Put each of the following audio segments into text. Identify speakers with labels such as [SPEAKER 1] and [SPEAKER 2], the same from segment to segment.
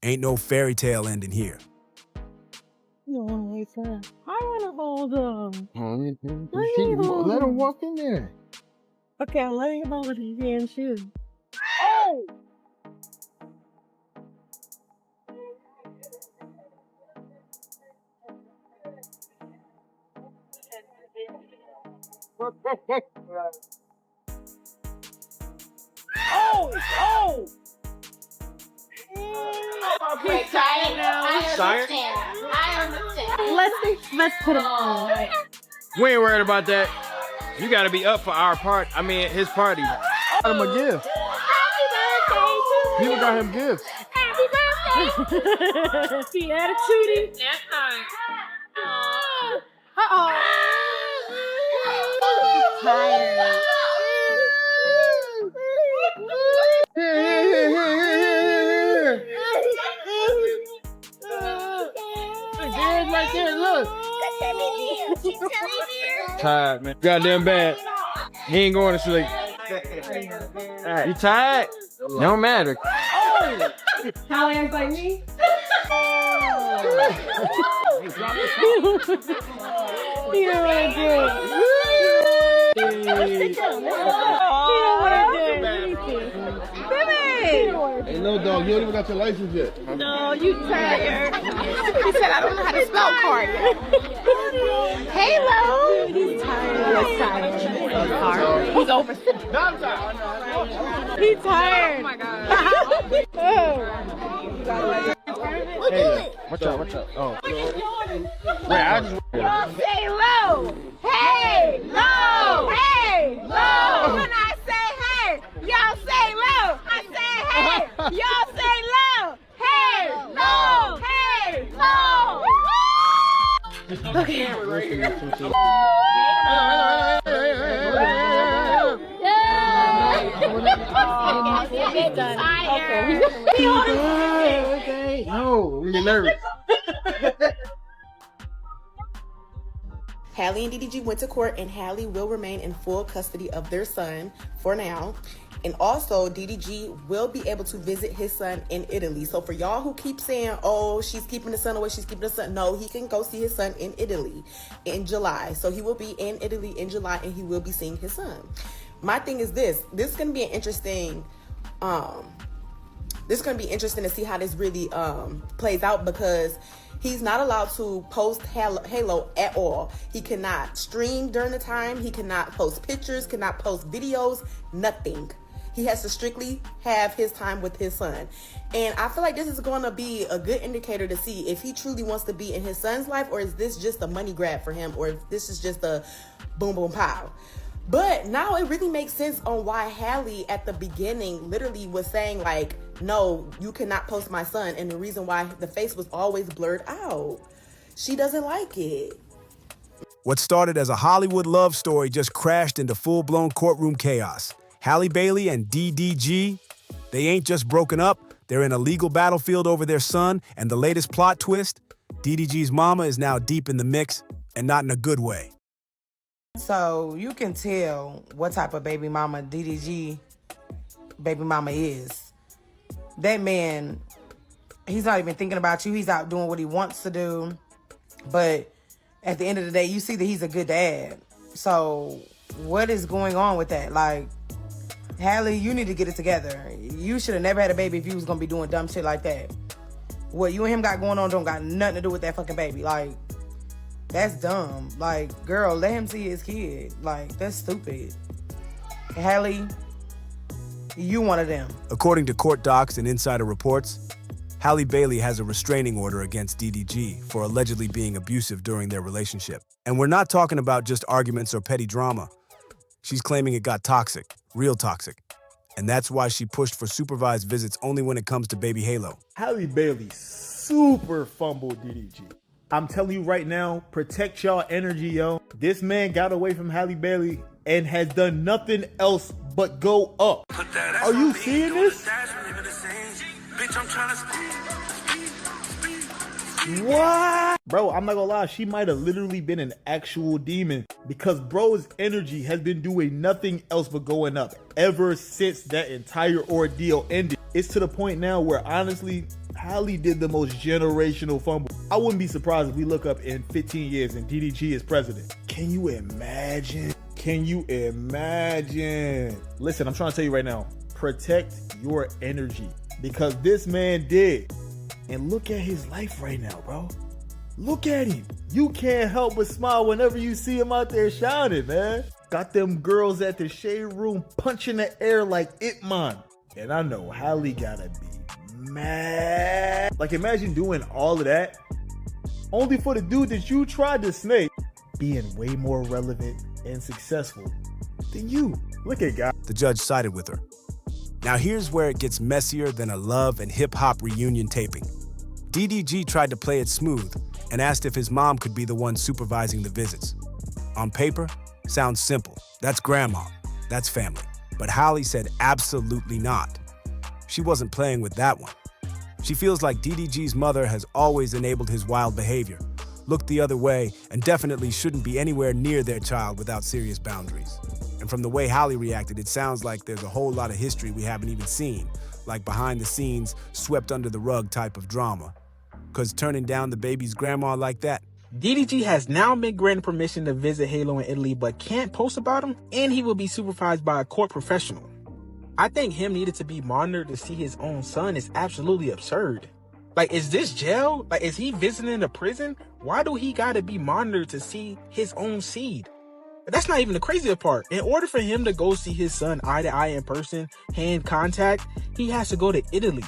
[SPEAKER 1] Ain't no fairy tale ending here.
[SPEAKER 2] No, it's I wanna hold him.
[SPEAKER 3] Let him walk in there.
[SPEAKER 2] Okay, I'm letting him hold his damn shoe. Oh! Oh!
[SPEAKER 4] Okay, tired now. I understand.
[SPEAKER 2] Let's put him on.
[SPEAKER 5] We ain't worried about that. You gotta be up for our part. I mean, his party.
[SPEAKER 3] Got him a gift.
[SPEAKER 4] Happy birthday to
[SPEAKER 3] People got him gifts.
[SPEAKER 4] Happy birthday.
[SPEAKER 2] The attitude.
[SPEAKER 4] That's fine.
[SPEAKER 2] Uh-oh.
[SPEAKER 4] Tired.
[SPEAKER 3] Right there, look.
[SPEAKER 5] Tired, man. Goddamn bad. He ain't going to sleep. You tired? Don't matter.
[SPEAKER 2] How is like me? You know what I did.
[SPEAKER 3] Hey, no, dog, you don't even got your license yet.
[SPEAKER 2] No, you tired.
[SPEAKER 4] He said I don't know how to spell card yet. Halo.
[SPEAKER 2] He's tired.
[SPEAKER 4] He's over.
[SPEAKER 2] He's tired.
[SPEAKER 4] Oh my god.
[SPEAKER 3] Hey, watch out. Oh. Wait, I just...
[SPEAKER 4] Say low. Hey, low. Hey, low. When I say hey, y'all say low. I say hey, y'all say low. Hey, low. Hey, low.
[SPEAKER 3] Okay. No, we get nervous.
[SPEAKER 6] Halle and DDG went to court, and Halle will remain in full custody of their son for now. And also, DDG will be able to visit his son in Italy. So for y'all who keep saying, oh, she's keeping the son away, she's keeping the son. No, he can go see his son in Italy in July. So he will be in Italy in July, and he will be seeing his son. My thing is this is going to be an interesting, to see how this really plays out, because he's not allowed to post Halo at all. He cannot stream during the time. He cannot post pictures, cannot post videos, nothing. He has to strictly have his time with his son. And I feel like this is going to be a good indicator to see if he truly wants to be in his son's life, or is this just a money grab for him, or if this is just a boom, boom, pow. But now it really makes sense on why Halle at the beginning literally was saying like, no, you cannot post my son. And the reason why the face was always blurred out. She doesn't like it.
[SPEAKER 1] What started as a Hollywood love story just crashed into full-blown courtroom chaos. Halle Bailey and DDG, they ain't just broken up, they're in a legal battlefield over their son, and the latest plot twist, DDG's mama is now deep in the mix, and not in a good way.
[SPEAKER 7] So you can tell what type of baby mama DDG baby mama is. That man, he's not even thinking about you. He's out doing what he wants to do. But at the end of the day, you see that he's a good dad. So what is going on with that? Like, Halle, you need to get it together. You should have never had a baby if you was going to be doing dumb shit like that. What you and him got going on don't got nothing to do with that fucking baby. Like, that's dumb. Like, girl, let him see his kid. Like, that's stupid. Halle, you one of them.
[SPEAKER 1] According to court docs and insider reports, Halle Bailey has a restraining order against DDG for allegedly being abusive during their relationship. And we're not talking about just arguments or petty drama. She's claiming it got toxic, real toxic. And that's why she pushed for supervised visits only when it comes to baby Halo.
[SPEAKER 8] Halle Bailey super fumbled DDG. I'm telling you right now, protect y'all energy, yo. This man got away from Halle Bailey and has done nothing else but go up. Are you seeing this? What? Bro, I'm not gonna lie, she might have literally been an actual demon, because bro's energy has been doing nothing else but going up ever since that entire ordeal ended. It's to the point now where honestly, Halle did the most generational fumble. I wouldn't be surprised if we look up in 15 years and DDG is president. Can you imagine? Can you imagine? Listen, I'm trying to tell you right now, protect your energy because this man did. And look at his life right now, bro. Look at him. You can't help but smile whenever you see him out there shining, man. Got them girls at the shade room punching the air like Ip Man. And I know Halle gotta be mad. Like, imagine doing all of that only for the dude that you tried to snake being way more relevant and successful than you. Look at God.
[SPEAKER 1] The judge sided with her. Now here's where it gets messier than a love and hip-hop reunion taping. DDG tried to play it smooth and asked if his mom could be the one supervising the visits. On paper, sounds simple. That's grandma. That's family. But Halle said absolutely not. She wasn't playing with that one. She feels like DDG's mother has always enabled his wild behavior, looked the other way, and definitely shouldn't be anywhere near their child without serious boundaries. And from the way Halle reacted, it sounds like there's a whole lot of history we haven't even seen, like behind the scenes, swept under the rug type of drama. Because turning down the baby's grandma like that?
[SPEAKER 9] DDG has now been granted permission to visit Halo in Italy, but can't post about him, and he will be supervised by a court professional. I think him needed to be monitored to see his own son is absolutely absurd. Like, is this jail? Like, is he visiting a prison? Why do he gotta be monitored to see his own seed? That's not even the crazier part. In order for him to go see his son eye to eye in person, hand contact, he has to go to Italy.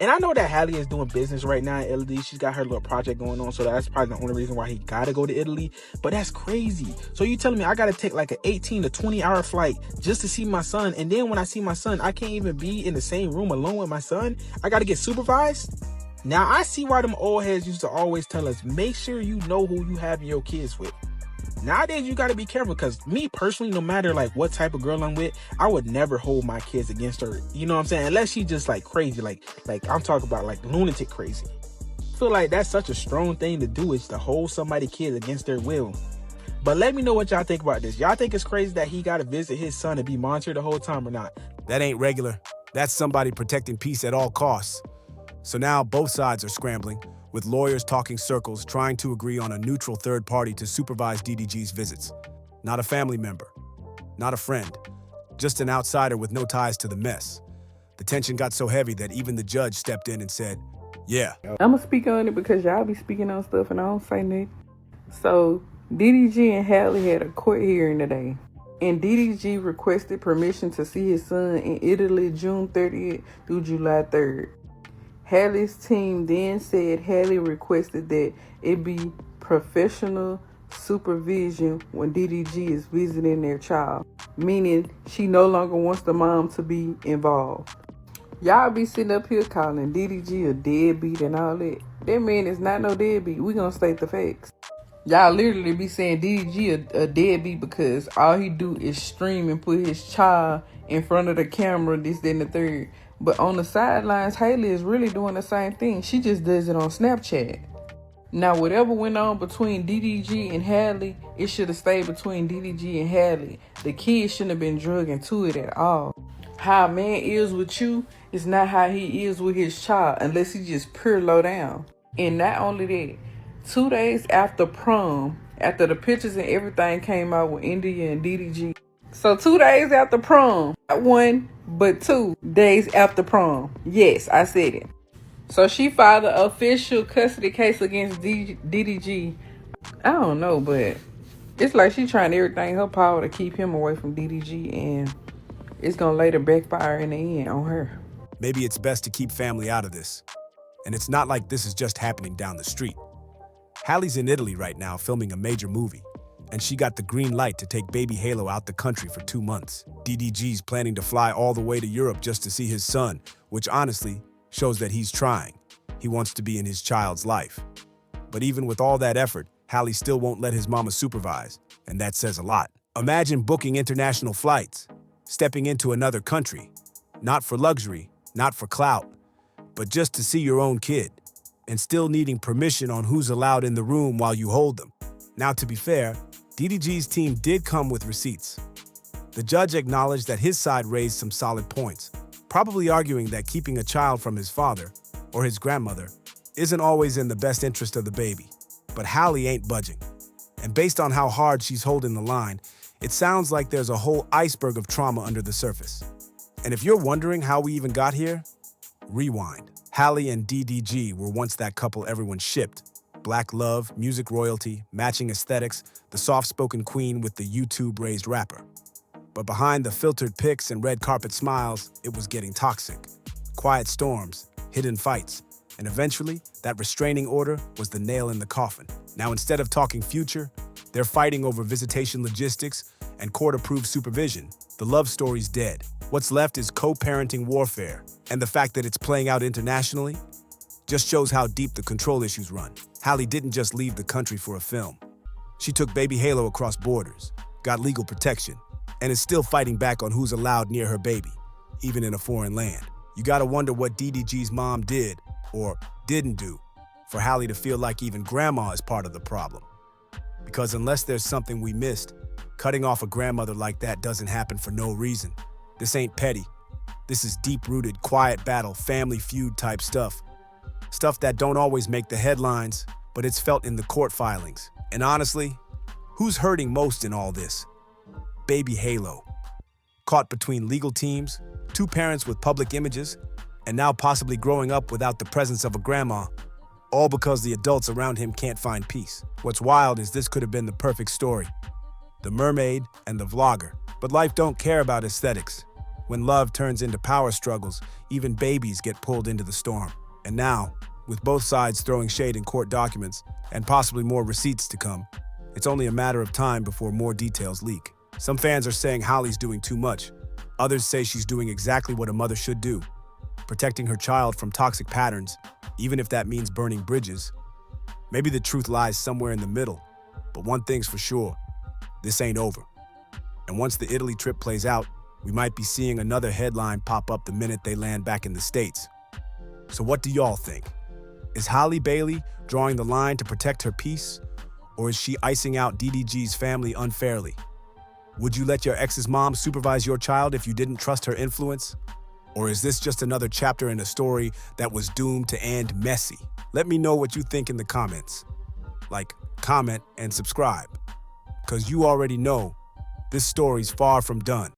[SPEAKER 9] And I know that Halle is doing business right now in Italy. She's got her little project going on, so that's probably the only reason why he gotta go to Italy. But that's crazy. So you telling me I gotta take like an 18 to 20 hour flight just to see my son, and then when I see my son, I can't even be in the same room alone with my son? I gotta get supervised? Now I see why them old heads used to always tell us, make sure you know who you having your kids with. Nowadays, you got to be careful, because me personally, no matter like what type of girl I'm with, I would never hold my kids against her. You know what I'm saying? Unless she's just like crazy, like I'm talking about like lunatic crazy. I feel like that's such a strong thing to do, is to hold somebody's kids against their will. But let me know what y'all think about this. Y'all think it's crazy that he got to visit his son and be monitored the whole time or not?
[SPEAKER 1] That ain't regular. That's somebody protecting peace at all costs. So now both sides are scrambling, with lawyers talking circles, trying to agree on a neutral third party to supervise DDG's visits. Not a family member, not a friend, just an outsider with no ties to the mess. The tension got so heavy that even the judge stepped in and said, yeah.
[SPEAKER 2] I'ma speak on it because y'all be speaking on stuff and I don't say nothing. So, DDG and Halle had a court hearing today. And DDG requested permission to see his son in Italy June 30th through July 3rd. Halle's team then said Halle requested that it be professional supervision when DDG is visiting their child, meaning she no longer wants the mom to be involved. Y'all be sitting up here calling DDG a deadbeat and all that. That man is not no deadbeat. We gonna state the facts. Y'all literally be saying DDG a deadbeat because all he do is stream and put his child in front of the camera, this, that, and the third. But on the sidelines, Halle is really doing the same thing. She just does it on Snapchat. Now, whatever went on between DDG and Halle, it should have stayed between DDG and Halle. The kid shouldn't have been drugged into it at all. How a man is with you is not how he is with his child, unless he just pure low down. And not only that, 2 days after prom, after the pictures and everything came out with India and DDG. So 2 days after prom, not 1, but 2 days after prom. Yes, I said it. So she filed an official custody case against DDG. I don't know, but it's like she trying everything in her power to keep him away from DDG, and it's gonna later backfire in the end on her.
[SPEAKER 1] Maybe it's best to keep family out of this. And it's not like this is just happening down the street. Halle's in Italy right now filming a major movie, and she got the green light to take baby Halo out the country for 2 months. DDG's planning to fly all the way to Europe just to see his son, which honestly shows that he's trying. He wants to be in his child's life. But even with all that effort, Halle still won't let his mama supervise, and that says a lot. Imagine booking international flights, stepping into another country, not for luxury, not for clout, but just to see your own kid, and still needing permission on who's allowed in the room while you hold them. Now, to be fair, DDG's team did come with receipts. The judge acknowledged that his side raised some solid points, probably arguing that keeping a child from his father or his grandmother, isn't always in the best interest of the baby. But Halle ain't budging. And based on how hard she's holding the line, it sounds like there's a whole iceberg of trauma under the surface. And if you're wondering how we even got here, rewind. Halle and DDG were once that couple everyone shipped. Black love, music royalty, matching aesthetics, the soft-spoken queen with the YouTube-raised rapper. But behind the filtered pics and red carpet smiles, it was getting toxic. Quiet storms, hidden fights, and eventually, that restraining order was the nail in the coffin. Now, instead of talking future, they're fighting over visitation logistics and court-approved supervision. The love story's dead. What's left is co-parenting warfare, and the fact that it's playing out internationally just shows how deep the control issues run. Halle didn't just leave the country for a film. She took baby Halo across borders, got legal protection, and is still fighting back on who's allowed near her baby, even in a foreign land. You gotta wonder what DDG's mom did, or didn't do, for Halle to feel like even grandma is part of the problem. Because unless there's something we missed, cutting off a grandmother like that doesn't happen for no reason. This ain't petty. This is deep-rooted, quiet battle, family feud type stuff. Stuff that don't always make the headlines, but it's felt in the court filings. And honestly, who's hurting most in all this? Baby Halo. Caught between legal teams, two parents with public images, and now possibly growing up without the presence of a grandma, all because the adults around him can't find peace. What's wild is this could have been the perfect story. The mermaid and the vlogger. But life don't care about aesthetics. When love turns into power struggles, even babies get pulled into the storm. And now, with both sides throwing shade in court documents, and possibly more receipts to come, it's only a matter of time before more details leak. Some fans are saying Halle's doing too much. Others say she's doing exactly what a mother should do, protecting her child from toxic patterns, even if that means burning bridges. Maybe the truth lies somewhere in the middle, but one thing's for sure, this ain't over. And once the Italy trip plays out, we might be seeing another headline pop up the minute they land back in the States. So what do y'all think? Is Halle Bailey drawing the line to protect her peace, or is she icing out DDG's family unfairly? Would you let your ex's mom supervise your child if you didn't trust her influence? Or is this just another chapter in a story that was doomed to end messy? Let me know what you think in the comments. Like, comment, and subscribe. Because you already know this story's far from done.